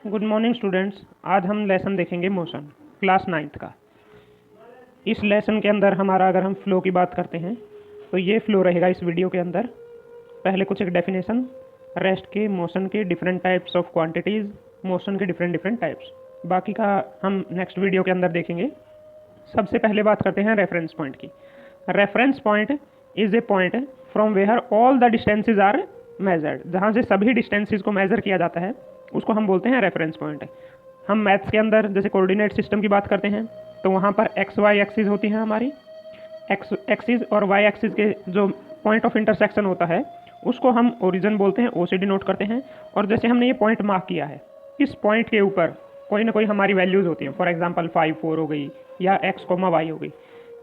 Good morning students. आज हम lesson देखेंगे मोशन, क्लास 9th का। इस लेसन के अंदर हमारा अगर हम फ्लो की बात करते हैं तो ये फ्लो रहेगा इस वीडियो के अंदर। पहले कुछ एक डेफिनेशन, रेस्ट के, मोशन के different types of quantities, motion के डिफरेंट टाइप्स, बाकी का हम नेक्स्ट वीडियो के अंदर देखेंगे। सबसे पहले बात करते हैं रेफरेंस पॉइंट की। Reference point is a point from where all the distances are measured. जहाँ से सभी डिस्टेंसेज को मेज़र किया जाता है उसको हम बोलते हैं रेफरेंस पॉइंट। हम मैथ्स के अंदर जैसे कोऑर्डिनेट सिस्टम की बात करते हैं तो वहाँ पर एक्स वाई एक्सिस होती हैं हमारी। एक्स एक्सिस और वाई एक्सिस के जो पॉइंट ऑफ इंटरसेक्शन होता है उसको हम ओरिजिन बोलते हैं, ओ से डिनोट करते हैं। और जैसे हमने ये पॉइंट मार्क किया है, इस पॉइंट के ऊपर कोई ना कोई हमारी वैल्यूज़ होती हैं। फॉर एग्जांपल 5 4 हो गई या x, y हो गई।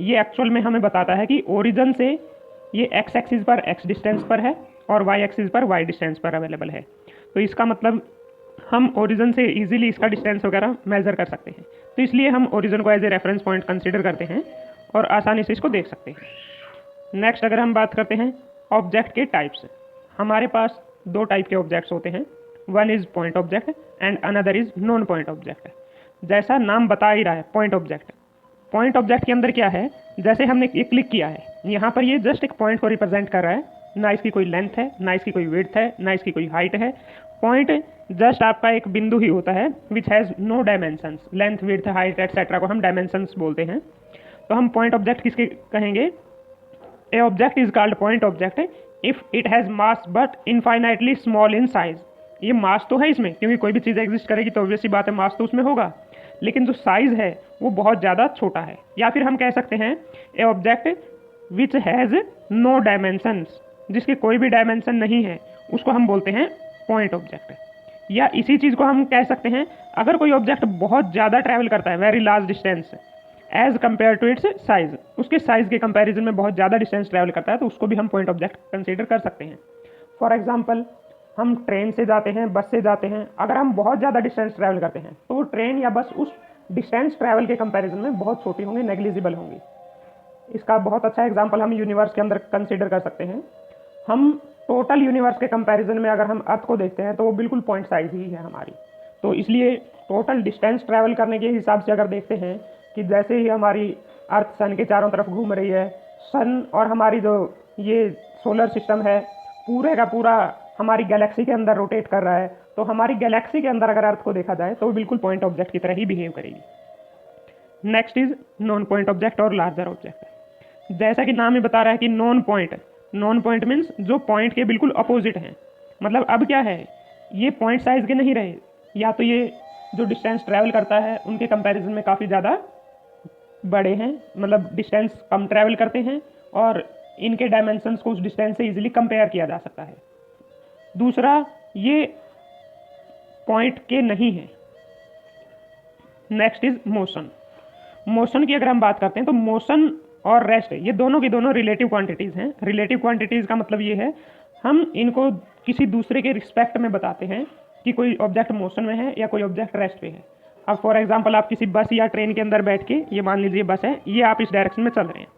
ये एक्चुअल में हमें बताता है कि ओरिजिन से ये x एक्सिस पर x डिस्टेंस पर है और y एक्सिस पर y डिस्टेंस पर अवेलेबल है। तो इसका मतलब हम ओरिजिन से इजीली इसका डिस्टेंस वगैरह मेज़र कर सकते हैं। तो इसलिए हम ओरिजिन को as a reference point consider करते हैं और आसानी से इसको देख सकते हैं। नेक्स्ट अगर हम बात करते हैं ऑब्जेक्ट के टाइप्स, हमारे पास दो टाइप के ऑब्जेक्ट्स होते हैं। One is point object and another is non point object. जैसा नाम बता ही रहा है, पॉइंट ऑब्जेक्ट। पॉइंट ऑब्जेक्ट के अंदर क्या है, जैसे हमने ये क्लिक किया है यहाँ पर, ये जस्ट एक पॉइंट को रिप्रेजेंट कर रहा है। ना इसकी कोई लेंथ है, ना इसकी कोई विड्थ है, ना इसकी कोई हाइट है। पॉइंट जस्ट आपका एक बिंदु ही होता है which has no dimensions. Length, width, height etcetera को हम डायमेंशंस बोलते हैं। तो हम पॉइंट ऑब्जेक्ट किसके कहेंगे? ए object is called point object if it has mass but infinitely small in size. ये मास तो है इसमें, क्योंकि कोई भी चीज़ एग्जिस्ट करेगी तो ऑब्वियस सी बात है मास तो उसमें होगा, लेकिन जो साइज़ है वो बहुत ज़्यादा छोटा है। या फिर हम कह सकते हैं a object which has no dimensions, जिसके कोई भी डायमेंशन नहीं है, उसको हम बोलते हैं पॉइंट ऑब्जेक्ट। या इसी चीज़ को हम कह सकते हैं, अगर कोई ऑब्जेक्ट बहुत ज़्यादा ट्रैवल करता है, very large distance as compare to its size, उसके साइज़ के कंपैरिजन में बहुत ज़्यादा डिस्टेंस ट्रैवल करता है, तो उसको भी हम पॉइंट ऑब्जेक्ट कंसीडर कर सकते हैं। फॉर एग्जाम्पल, हम ट्रेन से जाते हैं, बस से जाते हैं, अगर हम बहुत ज़्यादा डिस्टेंस ट्रैवल करते हैं तो ट्रेन या बस उस डिस्टेंस ट्रैवल के कंपैरिजन में बहुत छोटी होंगी, नेग्लिजिबल होंगी। इसका बहुत अच्छा एग्जांपल हम यूनिवर्स के अंदर कंसीडर कर सकते हैं। हम टोटल यूनिवर्स के कंपैरिजन में अगर हम अर्थ को देखते हैं तो वो बिल्कुल पॉइंट साइज ही है हमारी। तो इसलिए टोटल डिस्टेंस ट्रैवल करने के हिसाब से अगर देखते हैं कि जैसे ही हमारी अर्थ सन के चारों तरफ घूम रही है, सन और हमारी जो ये सोलर सिस्टम है पूरे का पूरा हमारी गैलेक्सी के अंदर रोटेट कर रहा है, तो हमारी गैलेक्सी के अंदर अगर अर्थ को देखा जाए तो वो बिल्कुल पॉइंट ऑब्जेक्ट की तरह ही बिहेव करेगी। Next is non point object और लार्जर ऑब्जेक्ट। जैसा कि नाम ही बता रहा है कि नॉन पॉइंट मीन्स जो पॉइंट के बिल्कुल अपोजिट हैं। मतलब अब क्या है, ये पॉइंट साइज के नहीं रहे, या तो ये जो डिस्टेंस ट्रैवल करता है उनके कंपैरिजन में काफ़ी ज़्यादा बड़े हैं, मतलब डिस्टेंस कम ट्रैवल करते हैं और इनके डायमेंशंस को उस डिस्टेंस से इजीली कंपेयर किया जा सकता है। दूसरा, ये पॉइंट के नहीं है। Next is motion. मोशन की अगर हम बात करते हैं तो मोशन और रेस्ट, ये दोनों की दोनों रिलेटिव क्वांटिटीज़ हैं। रिलेटिव क्वांटिटीज़ का मतलब ये है हम इनको किसी दूसरे के रिस्पेक्ट में बताते हैं कि कोई ऑब्जेक्ट मोशन में है या कोई ऑब्जेक्ट रेस्ट पे है। अब फॉर एग्जांपल, आप किसी बस या ट्रेन के अंदर बैठ के, ये मान लीजिए बस है, ये आप इस डायरेक्शन में चल रहे हैं,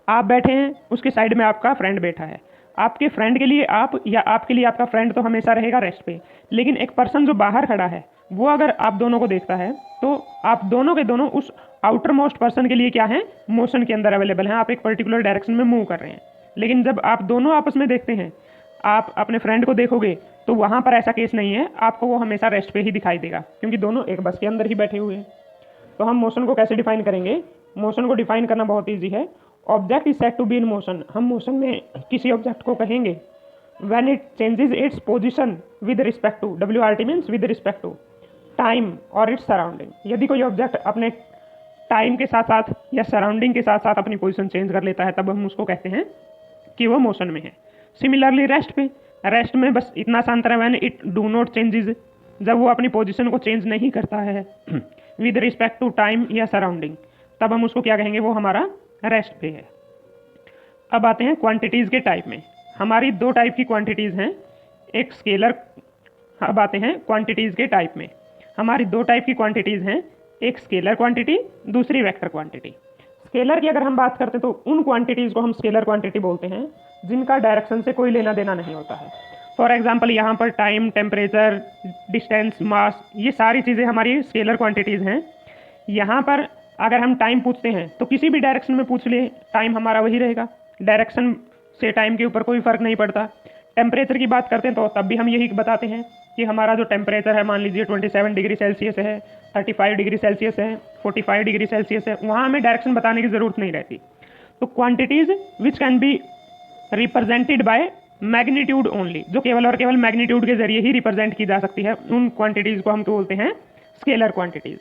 आप बैठे हैं, उसके साइड में आपका फ्रेंड बैठा है। आपके फ्रेंड के लिए आप या आपके लिए आपका फ्रेंड तो हमेशा रहेगा रेस्ट पे, लेकिन एक पर्सन जो बाहर खड़ा है वो अगर आप दोनों को देखता है तो आप दोनों के दोनों उस आउटर मोस्ट पर्सन के लिए क्या है, मोशन के अंदर अवेलेबल हैं। आप एक पर्टिकुलर डायरेक्शन में मूव कर रहे हैं। लेकिन जब आप दोनों आपस में देखते हैं, आप अपने फ्रेंड को देखोगे तो वहाँ पर ऐसा केस नहीं है, आपको वो हमेशा रेस्ट पे ही दिखाई देगा, क्योंकि दोनों एक बस के अंदर ही बैठे हुए हैं। तो हम मोशन को कैसे डिफाइन करेंगे? मोशन को डिफाइन करना बहुत ईजी है। Object is said to be in motion. हम मोशन में किसी ऑब्जेक्ट को कहेंगे when it changes its position with respect to, WRT means with respect to time और इट्स सराउंडिंग। यदि कोई ऑब्जेक्ट अपने टाइम के साथ साथ या सराउंडिंग के साथ साथ अपनी पोजीशन चेंज कर लेता है, तब हम उसको कहते हैं कि वो मोशन में है। सिमिलरली रेस्ट में बस इतना सा अंतर है, when it do not changes, जब वो अपनी पोजीशन को चेंज नहीं करता है विद रिस्पेक्ट टू टाइम या सराउंडिंग, तब हम उसको क्या कहेंगे, वो हमारा रेस्ट पे है। अब आते हैं क्वांटिटीज़ के टाइप में। हमारी दो टाइप की क्वांटिटीज़ हैं, एक स्केलर। अब आते हैं क्वांटिटीज़ के टाइप में। हमारी दो टाइप की क्वांटिटीज़ हैं, एक स्केलर क्वांटिटी, दूसरी वेक्टर क्वांटिटी। स्केलर की अगर हम बात करते हैं तो उन क्वांटिटीज़ को हम स्केलर क्वांटिटी बोलते हैं जिनका डायरेक्शन से कोई लेना देना नहीं होता है। फॉर एग्जांपल यहाँ पर टाइम, टेम्परेचर, डिस्टेंस, मास, ये सारी चीज़ें हमारी स्केलर क्वांटिटीज़ हैं। यहाँ पर अगर हम टाइम पूछते हैं तो किसी भी डायरेक्शन में पूछ लिए टाइम हमारा वही रहेगा, डायरेक्शन से टाइम के ऊपर कोई फ़र्क नहीं पड़ता। टेम्परेचर की बात करते हैं तो तब भी हम यही बताते हैं कि हमारा जो टेम्परेचर है, मान लीजिए 27 डिग्री सेल्सियस है, 35 डिग्री सेल्सियस है, 45 डिग्री सेल्सियस है, वहाँ हमें डायरेक्शन बताने की ज़रूरत नहीं रहती। तो quantities which can be represented by magnitude only, जो केवल और केवल मैग्नीट्यूड के जरिए ही रिप्रेजेंट की जा सकती है, उन क्वांटिटीज़ को हम बोलते हैं स्केलर क्वांटिटीज़।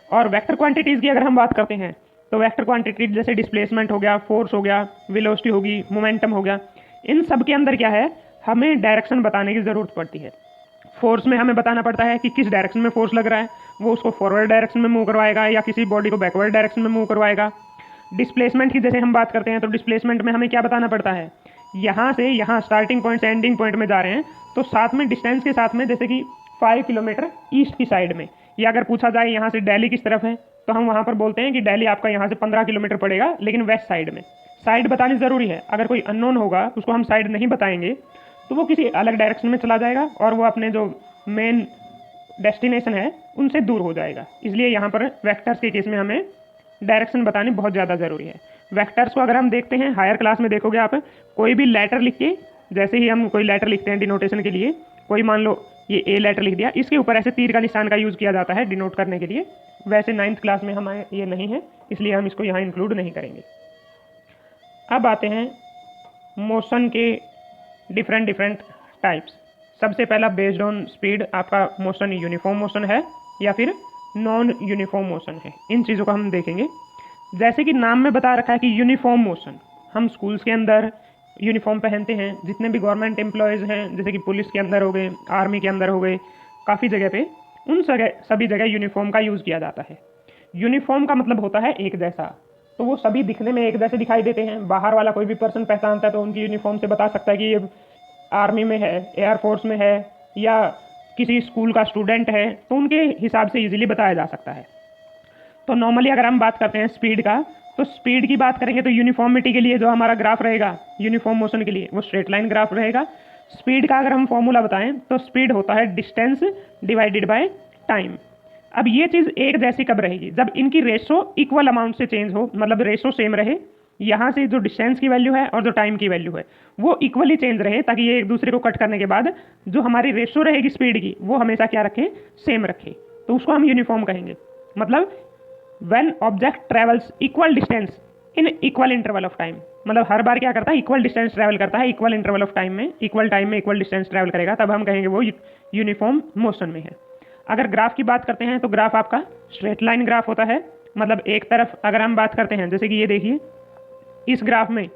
और वेक्टर क्वांटिटीज़ की अगर हम बात करते हैं तो वेक्टर क्वांटिटीज जैसे डिस्प्लेसमेंट हो गया, फोर्स हो गया, वेलोसिटी होगी, मोमेंटम हो गया, इन सब के अंदर क्या है, हमें डायरेक्शन बताने की ज़रूरत पड़ती है। फोर्स में हमें बताना पड़ता है कि किस डायरेक्शन में फोर्स लग रहा है, वो उसको फॉरवर्ड डायरेक्शन में मूव करवाएगा या किसी बॉडी को बैकवर्ड डायरेक्शन में मूव करवाएगा। डिस्प्लेसमेंट की जैसे हम बात करते हैं तो डिस्प्लेसमेंट में हमें क्या बताना पड़ता है, यहाँ से यहाँ स्टार्टिंग पॉइंट से एंडिंग पॉइंट में जा रहे हैं तो साथ में डिस्टेंस के साथ में जैसे कि 5 किलोमीटर ईस्ट की साइड में, या अगर पूछा जाए यहाँ से दिल्ली किस तरफ है तो हम वहाँ पर बोलते हैं कि दिल्ली आपका यहाँ से 15 किलोमीटर पड़ेगा, लेकिन वेस्ट साइड में। साइड बतानी ज़रूरी है, अगर कोई अननोन होगा उसको हम साइड नहीं बताएंगे तो वो किसी अलग डायरेक्शन में चला जाएगा और वो अपने जो मेन डेस्टिनेशन है उनसे दूर हो जाएगा। इसलिए यहाँ पर वेक्टर्स के केस में हमें डायरेक्शन बतानी बहुत ज़्यादा ज़रूरी है। वेक्टर्स को अगर हम देखते हैं हायर क्लास में, देखोगे आप कोई भी लेटर लिख के, जैसे ही हम कोई लेटर लिखते हैं डिनोटेशन के लिए, कोई मान लो ये ए लेटर लिख दिया, इसके ऊपर ऐसे तीर का निशान का यूज़ किया जाता है डिनोट करने के लिए। वैसे 9th क्लास में हमारे ये नहीं है, इसलिए हम इसको यहाँ इंक्लूड नहीं करेंगे। अब आते हैं मोशन के डिफरेंट टाइप्स। सबसे पहला बेस्ड ऑन स्पीड आपका मोशन यूनिफॉर्म मोशन है या फिर नॉन यूनिफॉर्म मोशन है, इन चीज़ों को हम देखेंगे। जैसे कि नाम में बता रखा है कि यूनिफॉर्म मोशन, हम स्कूल्स के अंदर यूनिफॉर्म पहनते हैं, जितने भी गवर्नमेंट एम्प्लॉयज़ हैं जैसे कि पुलिस के अंदर हो गए, आर्मी के अंदर हो गए, काफ़ी जगह पे उन सभी जगह यूनिफॉर्म का यूज़ किया जाता है। यूनिफॉर्म का मतलब होता है एक जैसा, तो वो सभी दिखने में एक जैसे दिखाई देते हैं। बाहर वाला कोई भी पर्सन पहचानता है तो उनकी यूनिफॉर्म से बता सकता है कि ये आर्मी में है, एयरफोर्स में है या किसी स्कूल का स्टूडेंट है, तो उनके हिसाब से ईजिली बताया जा सकता है। तो नॉर्मली अगर हम बात करते हैं स्पीड का, तो स्पीड की बात करेंगे तो यूनिफॉर्मिटी के लिए जो हमारा ग्राफ रहेगा यूनिफॉर्म मोशन के लिए वो स्ट्रेट लाइन ग्राफ रहेगा। स्पीड का अगर हम फॉर्मूला बताएं तो स्पीड होता है डिस्टेंस डिवाइडेड बाय टाइम। अब ये चीज़ एक जैसी कब रहेगी, जब इनकी रेशो इक्वल अमाउंट से चेंज हो, मतलब रेशो सेम रहे, यहाँ से जो डिस्टेंस की वैल्यू है और जो टाइम की वैल्यू है वो इक्वली चेंज रहे, ताकि ये एक दूसरे को कट करने के बाद जो हमारी रेशो रहेगी स्पीड की वो हमेशा क्या रखे, सेम रखे, तो उसको हम यूनिफॉर्म कहेंगे। मतलब when object travels equal distance in equal interval of time, मतलब हर बार क्या करता है, इक्वल डिस्टेंस ट्रैवल करता है, इक्वल इंटरवल ऑफ टाइम में, इक्वल टाइम में इक्वल डिस्टेंस ट्रैवल करेगा, तब हम कहेंगे वो यूनिफॉर्म मोशन में है। अगर ग्राफ की बात करते हैं तो ग्राफ आपका स्ट्रेट लाइन ग्राफ होता है। मतलब एक तरफ अगर हम बात करते हैं, जैसे कि ये देखिए, इस ग्राफ में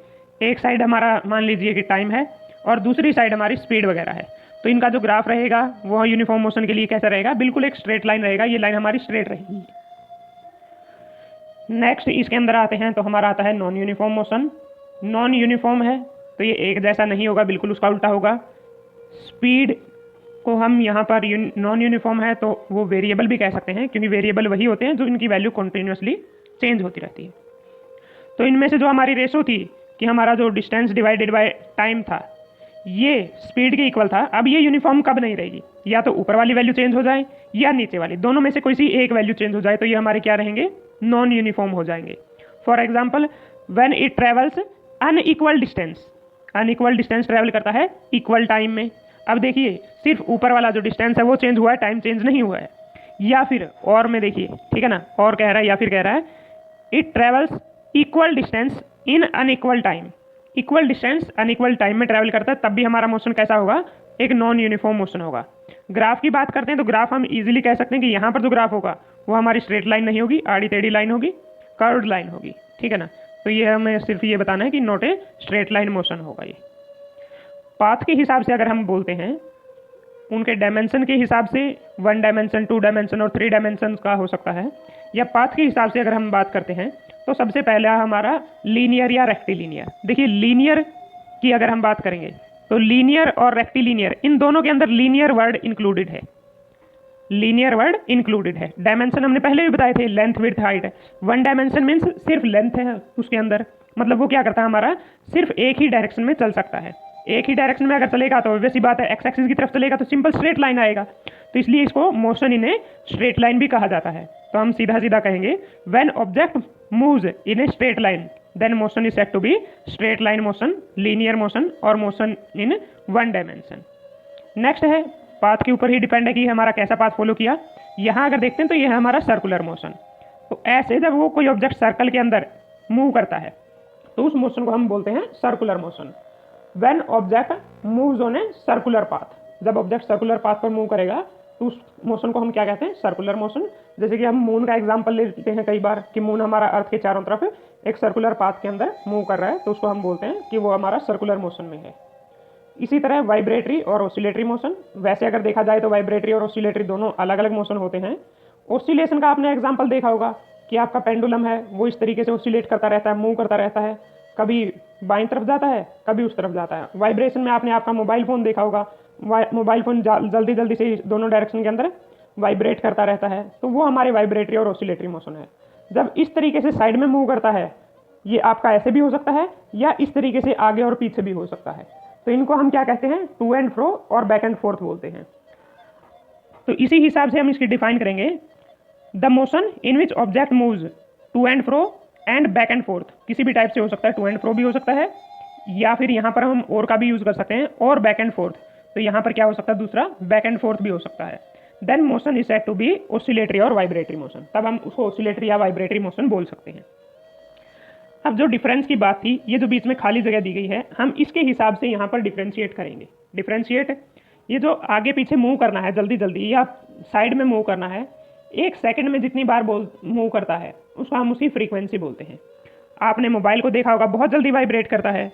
एक साइड हमारा मान लीजिए कि टाइम है और दूसरी साइड हमारी स्पीड वगैरह है, तो इनका जो ग्राफ रहेगा वो यूनिफॉर्म मोशन के लिए कैसा रहेगा, बिल्कुल एक स्ट्रेट लाइन रहेगा, ये लाइन हमारी स्ट्रेट रहेगी। नेक्स्ट इसके अंदर आते हैं तो हमारा आता है non uniform motion. Non uniform है तो ये एक जैसा नहीं होगा, बिल्कुल उसका उल्टा होगा। स्पीड को हम यहाँ पर नॉन यूनिफॉर्म है तो वो वेरिएबल भी कह सकते हैं, क्योंकि वेरिएबल वही होते हैं जो इनकी वैल्यू कॉन्टिन्यूसली चेंज होती रहती है। तो इनमें से जो हमारी रेशो थी कि हमारा जो डिस्टेंस डिवाइडेड बाय टाइम था ये स्पीड के इक्वल था, अब ये यूनिफॉर्म कब नहीं रहेगी, या तो ऊपर वाली वैल्यू चेंज हो जाए या नीचे वाली, दोनों में से कोई सी एक वैल्यू चेंज हो जाए तो ये हमारे क्या रहेंगे, नॉन यूनिफॉर्म हो जाएंगे। For example when it travels unequal distance, unequal distance travel करता है इक्वल टाइम में। अब देखिए सिर्फ ऊपर वाला जो डिस्टेंस है वो चेंज हुआ है, टाइम चेंज नहीं हुआ है। या फिर और में देखिए, ठीक है ना, और कह रहा है या फिर कह रहा है it travels equal distance in unequal time, equal distance unequal time में ट्रैवल करता है, तब भी हमारा मोशन कैसा होगा, एक नॉन यूनिफॉर्म मोशन होगा। ग्राफ की बात करते हैं तो ग्राफ हम इजीली कह सकते हैं कि यहाँ पर जो ग्राफ होगा वो हमारी स्ट्रेट लाइन नहीं होगी, आड़ी टेढ़ी लाइन होगी, कर्व्ड लाइन होगी, ठीक है ना। तो ये हमें सिर्फ ये बताना है कि not a straight line motion होगा। ये पाथ के हिसाब से अगर हम बोलते हैं, उनके डायमेंशन के हिसाब से 1 डायमेंशन, 2 डायमेंशन और 3 डायमेंशन का हो सकता है, या पाथ के हिसाब से अगर हम बात करते हैं तो सबसे पहला हमारा लीनियर या रेक्टिलीनियर। देखिए लीनियर की अगर हम बात करेंगे तो लीनियर और रेक्टिलीनियर इन दोनों के अंदर लीनियर वर्ड इंक्लूडेड है, लीनियर वर्ड इंक्लूडेड है। डायमेंशन हमने पहले भी बताए थे, लेंथ विड्थ हाइट है। 1 डायमेंशन मीन्स सिर्फ लेंथ है उसके अंदर, मतलब वो क्या करता है, हमारा सिर्फ एक ही डायरेक्शन में चल सकता है, एक ही डायरेक्शन में अगर चलेगा तो वैसी बात है एक्स एक्सिस की तरफ चलेगा तो सिंपल स्ट्रेट लाइन आएगा, तो इसलिए इसको motion in a straight line भी कहा जाता है। तो हम सीधा सीधा कहेंगे when object moves in a straight line then motion is said to be straight line motion, linear motion और motion in one dimension. Next है पाथ के ऊपर ही डिपेंड है कि हमारा कैसा पाथ फॉलो किया। यहाँ अगर देखते हैं तो यह है हमारा सर्कुलर मोशन। तो ऐसे जब वो कोई ऑब्जेक्ट सर्कल के अंदर मूव करता है तो उस मोशन को हम बोलते हैं circular motion. When object moves on a circular path, जब ऑब्जेक्ट सर्कुलर पाथ पर मूव करेगा तो उस मोशन को हम क्या कहते हैं, सर्कुलर मोशन। जैसे कि हम मून का एग्जांपल लेते हैं कई बार कि मून हमारा अर्थ के चारों तरफ एक सर्कुलर पाथ के अंदर मूव कर रहा है, तो उसको हम बोलते हैं कि वो हमारा सर्कुलर मोशन में है। इसी तरह वाइब्रेटरी और ऑसिलेटरी मोशन, वैसे अगर देखा जाए तो वाइब्रेटरी और ऑसिलेटरी दोनों अलग अलग मोशन होते हैं। ऑसिलेशन का आपने एग्जांपल देखा होगा कि आपका पेंडुलम है वो इस तरीके से ऑसिलेट करता रहता है, मूव करता रहता है, कभी बाईं तरफ जाता है कभी उस तरफ जाता है। वाइब्रेशन में आपने आपका मोबाइल फ़ोन देखा होगा, मोबाइल फ़ोन जल्दी जल्दी से दोनों डायरेक्शन के अंदर वाइब्रेट करता रहता है, तो वो हमारे वाइब्रेटरी और ऑसिलेटरी मोशन है। जब इस तरीके से साइड में मूव करता है, ये आपका ऐसे भी हो सकता है या इस तरीके से आगे और पीछे भी हो सकता है, तो इनको हम क्या कहते हैं, टू एंड फ्रो और बैक एंड फोर्थ बोलते हैं। तो इसी हिसाब से हम इसकी डिफाइन करेंगे, the motion in which object moves to and fro and back and forth, किसी भी टाइप से हो सकता है, टू एंड फ्रो भी हो सकता है या फिर यहाँ पर हम और का भी यूज़ कर सकते हैं और बैक एंड फोर्थ, तो यहाँ पर क्या हो सकता है, दूसरा बैक एंड फोर्थ भी हो सकता है। Then motion is said to be oscillatory और वाइब्रेटरी मोशन, तब हम उसको ऑसिलेटरी या वाइब्रेटरी मोशन बोल सकते हैं। अब जो डिफरेंस की बात थी, ये जो बीच में खाली जगह दी गई है, हम इसके हिसाब से यहाँ पर डिफ्रेंशिएट करेंगे। डिफ्रेंशिएट, ये जो आगे पीछे मूव करना है जल्दी जल्दी या साइड में मूव करना है, एक सेकंड में जितनी बार मूव करता है उसको हम उसकी फ्रीक्वेंसी बोलते हैं। आपने मोबाइल को देखा होगा बहुत जल्दी वाइब्रेट करता है,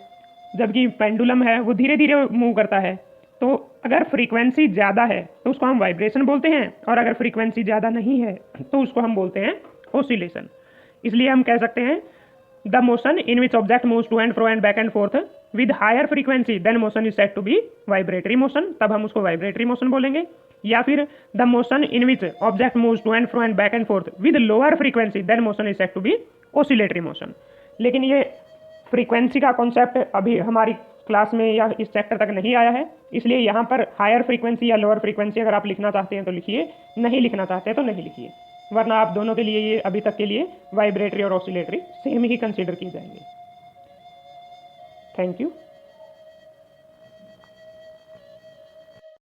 जबकि पेंडुलम है वो धीरे धीरे मूव करता है। तो अगर फ्रीक्वेंसी ज़्यादा है तो उसको हम वाइब्रेशन बोलते हैं, और अगर फ्रीक्वेंसी ज़्यादा नहीं है तो उसको हम बोलते हैं ऑसिलेशन। इसलिए हम कह सकते हैं the motion in which object moves to and fro and back and forth with higher frequency then motion is said to be vibratory motion, तब हम उसको वाइब्रेटरी मोशन बोलेंगे। या फिर the motion in which object moves to and fro and back and forth with lower frequency then motion is said to be oscillatory motion. लेकिन ये frequency का concept अभी हमारी क्लास में या इस चैप्टर तक नहीं आया है, इसलिए यहाँ पर हायर फ्रीक्वेंसी या लोअर फ्रीक्वेंसी अगर आप लिखना चाहते हैं तो लिखिए, नहीं लिखना चाहते हैं तो नहीं लिखिए, वरना आप दोनों के लिए ये अभी तक के लिए वाइब्रेटरी और ऑसिलेटरी सेम ही कंसीडर किए जाएंगे। Thank you.